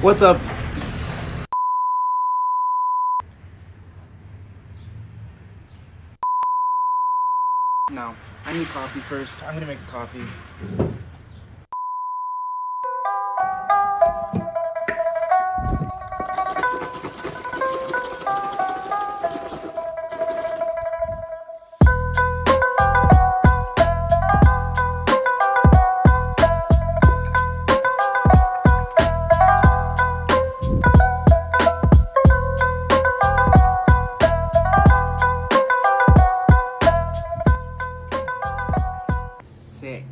What's up? No, I need coffee first. I'm gonna make a coffee. Sick.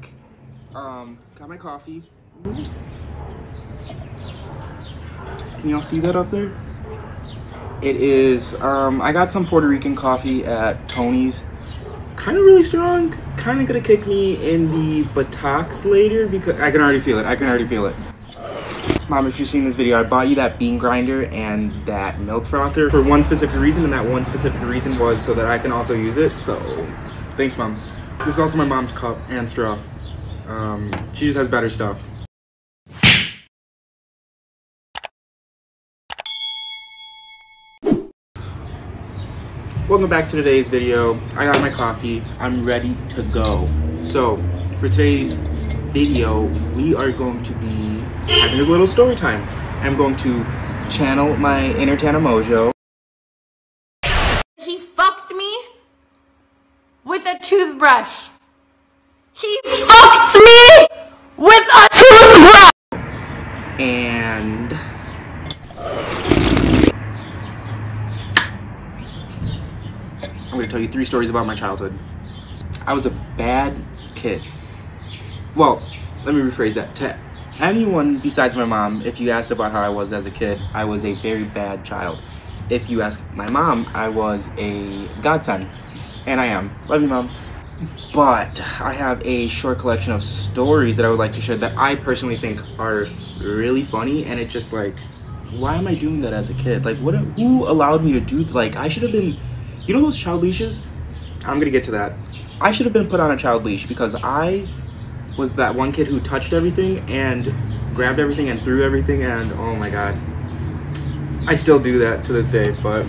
Got my coffee. Can y'all see that up there? It is, I got some Puerto Rican coffee at Tony's. Kind of really strong. Kind of gonna kick me in the buttocks later because I can already feel it. I can already feel it. Mom, if you've seen this video, I bought you that bean grinder and that milk frother for one specific reason, and that one specific reason was so that I can also use it. So, thanks, Mom. This is also my mom's cup and straw. She just has better stuff. Welcome back to today's video. I got my coffee. I'm ready to go. So, for today's video, we are going to be having a little story time. I'm going to channel my inner Tana Mojo. He fucked me with a toothbrush. He fucked me with a toothbrush! And I'm going to tell you 3 stories about my childhood. I was a bad kid. Well, let me rephrase that. To anyone besides my mom, if you asked about how I was as a kid, I was a very bad child. If you ask my mom, I was a godsend. And I am. Love you, Mom. But I have a short collection of stories that I would like to share that I personally think are really funny. And it's just like, why am I doing that as a kid? Like, who allowed me to do, like, I should have been, you know those child leashes? I'm gonna get to that. I should have been put on a child leash because I was that one kid who touched everything and grabbed everything and threw everything, and oh my god. I still do that to this day, but.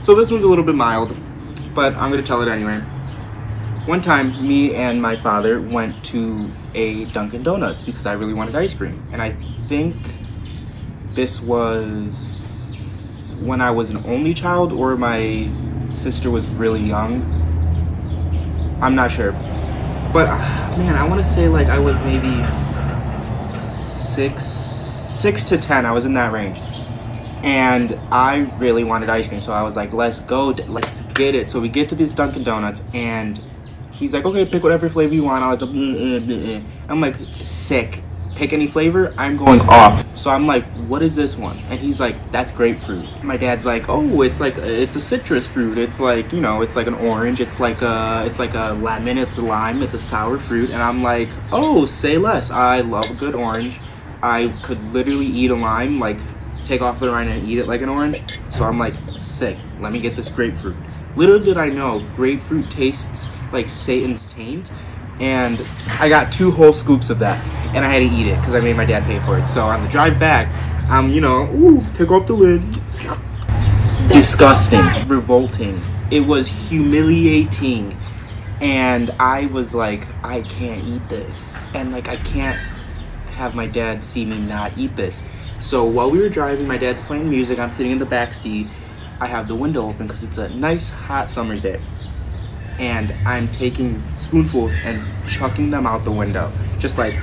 So this one's a little bit mild, but I'm gonna tell it anyway. One time, me and my father went to a Dunkin' Donuts because I really wanted ice cream. And I think this was when I was an only child or my sister was really young. I'm not sure. But man, I wanna say like I was maybe 6 to 10, I was in that range. And I really wanted ice cream, so I was like, let's go, let's get it. So we get to this Dunkin' Donuts, and he's like, okay, pick whatever flavor you want. I'm like, sick. Pick any flavor, I'm going off. So I'm like, what is this one? And he's like, that's grapefruit. My dad's like, oh, it's a citrus fruit. It's like, you know, it's like an orange. It's like a lemon. It's a lime. It's a sour fruit. And I'm like, oh, say less. I love a good orange. I could literally eat a lime, like take off the rind and eat it like an orange. So I'm like, sick, let me get this grapefruit. Little did I know, grapefruit tastes like Satan's taint. And I got 2 whole scoops of that, and I had to eat it because I made my dad pay for it. So on the drive back, you know, ooh, take off the lid. Disgusting, revolting. It was humiliating. And I was like, I can't eat this. And like, I can't have my dad see me not eat this. So while we were driving, my dad's playing music, I'm sitting in the back seat. I have the window open because it's a nice hot summer's day. And I'm taking spoonfuls and chucking them out the window. Just like,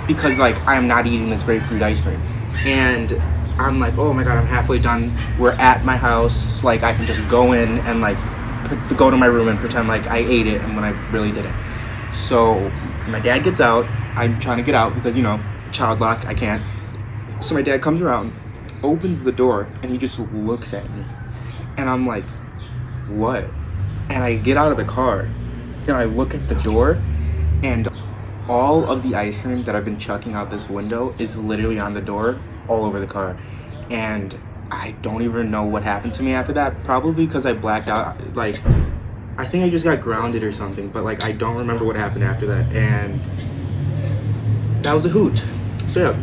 because like, I'm not eating this grapefruit ice cream. And I'm like, oh my god, I'm halfway done. We're at my house, so like I can just go in and like, go to my room and pretend like I ate it and when I really didn't. So my dad gets out. I'm trying to get out because, you know, child lock, I can't. So my dad comes around, opens the door, and he just looks at me. And I'm like, what? And I get out of the car, and I look at the door, and all of the ice cream that I've been chucking out this window is literally on the door, all over the car. And I don't even know what happened to me after that. Probably because I blacked out. Like, I think I just got grounded or something, but like I don't remember what happened after that, and that was a hoot. So yeah.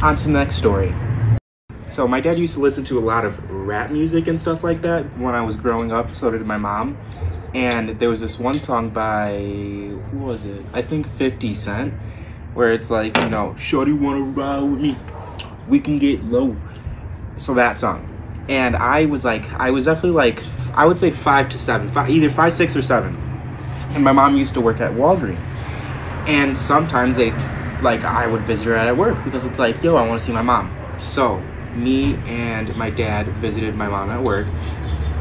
On to the next story. So my dad used to listen to a lot of rap music and stuff like that when I was growing up, so did my mom. And there was this one song by, who was it? I think 50 Cent, where it's like, you know, shorty wanna ride with me, we can get low. So that song. And I was definitely like, I would say 5 to 7, either 5, 6, or 7. And my mom used to work at Walgreens. And sometimes I would visit her at work because it's like, yo, I want to see my mom. So me and my dad visited my mom at work,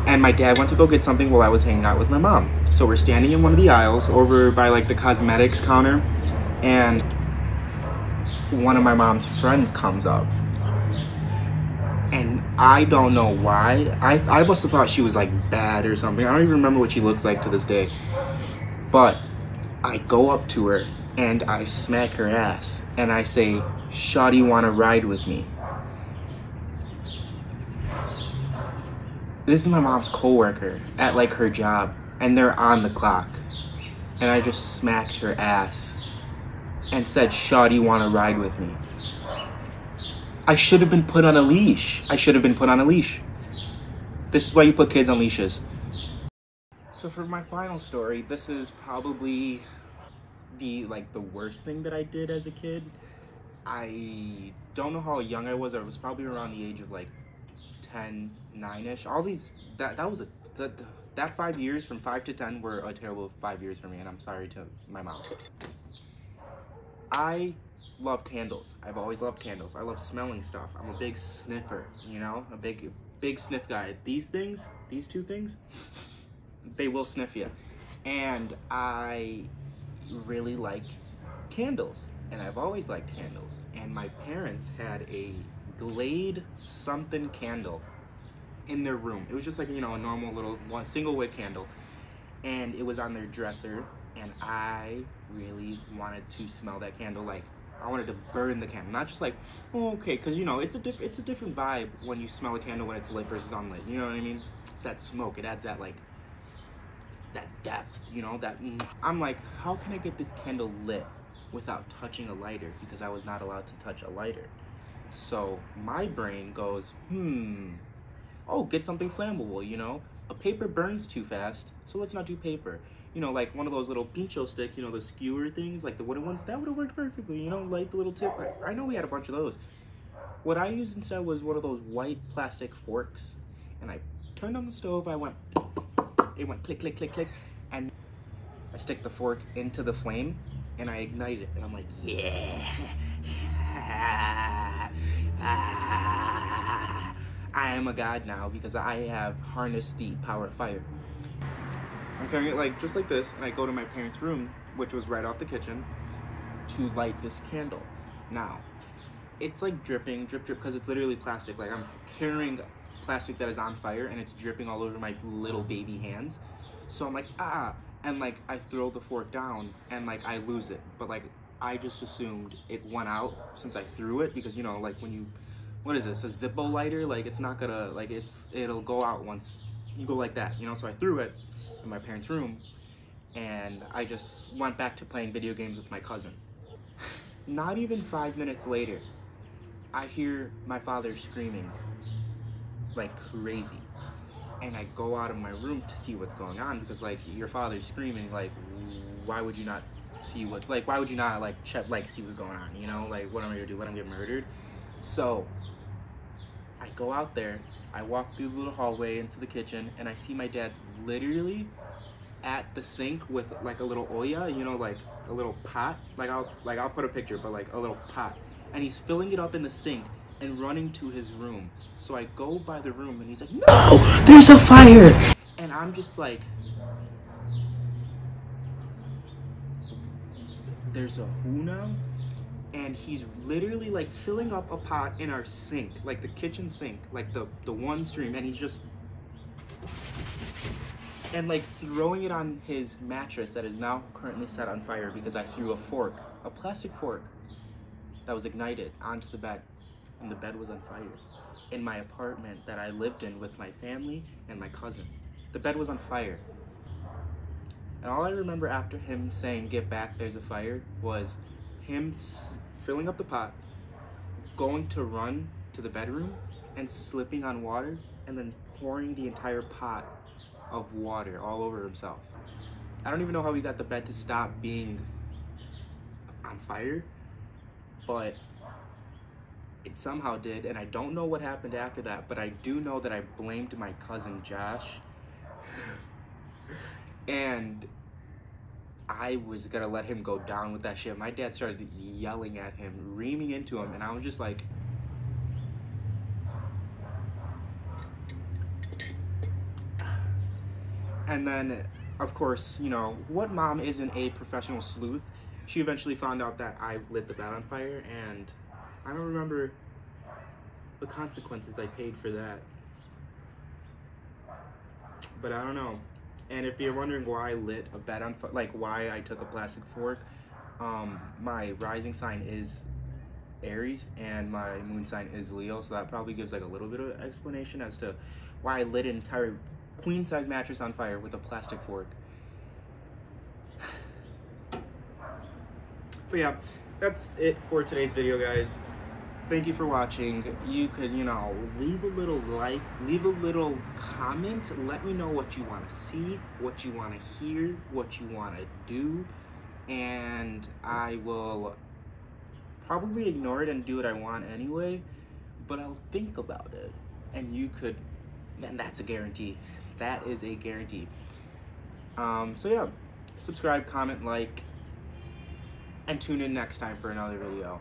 and my dad went to go get something while I was hanging out with my mom. So we're standing in one of the aisles over by like the cosmetics counter, and one of my mom's friends comes up. And I don't know why. I must have thought she was like bad or something. I don't even remember what she looks like to this day. But I go up to her and I smack her ass and I say, "Shawty wanna ride with me?" This is my mom's coworker at like her job, and they're on the clock. And I just smacked her ass and said, "Shawty wanna ride with me?" I should have been put on a leash. I should have been put on a leash. This is why you put kids on leashes. So for my final story, this is probably the worst thing that I did as a kid. I don't know how young I was. I was probably around the age of like 10, 9-ish. All these, that 5 years from 5 to 10 were a terrible 5 years for me, and I'm sorry to my mom. I love candles. I've always loved candles. I love smelling stuff. I'm a big sniffer, you know, a big sniff guy. These two things, they will sniff you. And I really like candles, and I've always liked candles. And my parents had a Glade something candle in their room. It was just like, you know, a normal little single wick candle, and it was on their dresser. And I really wanted to smell that candle. Like, I wanted to burn the candle, not just like, oh, okay, because you know it's a different vibe when you smell a candle when it's lit versus unlit. You know what I mean? It's that smoke. It adds that like that depth. You know that. I'm like, how can I get this candle lit without touching a lighter? Because I was not allowed to touch a lighter. So my brain goes, oh, get something flammable. You know, a paper burns too fast, so let's not do paper. You know, like one of those little pincho sticks, you know, the skewer things, like the wooden ones, that would have worked perfectly, you know, like the little tip. I know we had a bunch of those. What I used instead was one of those white plastic forks, and I turned on the stove, it went click, click, click, click, and I stick the fork into the flame, and I ignite it, and I'm like, yeah, I am a god now because I have harnessed the power of fire. I'm carrying it like just like this, and I go to my parents' room, which was right off the kitchen, to light this candle. Now, it's like dripping, drip, drip, because it's literally plastic. Like I'm carrying plastic that is on fire, and it's dripping all over my little baby hands. So I'm like, and like I throw the fork down, and like I lose it. But like I just assumed it went out since I threw it, because you know, like when you, what is this, a Zippo lighter? Like it's not gonna, like it'll go out once you go like that, you know. So I threw it in my parents' room, and I just went back to playing video games with my cousin. Not even 5 minutes later, I hear my father screaming like crazy, and I go out of my room to see what's going on, because like your father's screaming, like why would you not see what's, like why would you not like check, like see what's going on, you know, like what am I gonna do, let him get murdered? So I go out there, I walk through the little hallway into the kitchen, and I see my dad literally at the sink with like a little olla, you know, like a little pot. I'll put a picture, but like a little pot, and he's filling it up in the sink and running to his room. So I go by the room, and he's like, "No, there's a fire!" And I'm just like, "There's a who now?" And he's literally like filling up a pot in our sink, like the kitchen sink, like the one stream, and he's just, and like throwing it on his mattress that is now currently set on fire because I threw a fork, a plastic fork that was ignited, onto the bed, and the bed was on fire in my apartment that I lived in with my family and my cousin. The bed was on fire. And all I remember after him saying, "Get back, there's a fire," was him filling up the pot, going to run to the bedroom and slipping on water and then pouring the entire pot of water all over himself. I don't even know how he got the bed to stop being on fire, but it somehow did, and I don't know what happened after that, but I do know that I blamed my cousin Josh and I was gonna let him go down with that shit. My dad started yelling at him, reaming into him, and I was just like, and then of course, you know, what mom isn't a professional sleuth? She eventually found out that I lit the bed on fire, and I don't remember the consequences I paid for that. But I don't know. And if you're wondering why I lit a bed on fire, like why I took a plastic fork, my rising sign is Aries and my moon sign is Leo, so that probably gives like a little bit of explanation as to why I lit an entire queen size mattress on fire with a plastic fork. But yeah, that's it for today's video, guys. Thank you for watching. You could, you know, leave a little like, leave a little comment. Let me know what you want to see, what you want to hear, what you want to do. And I will probably ignore it and do what I want anyway. But I'll think about it. And you could, and that's a guarantee. That is a guarantee. So yeah, subscribe, comment, like, and tune in next time for another video.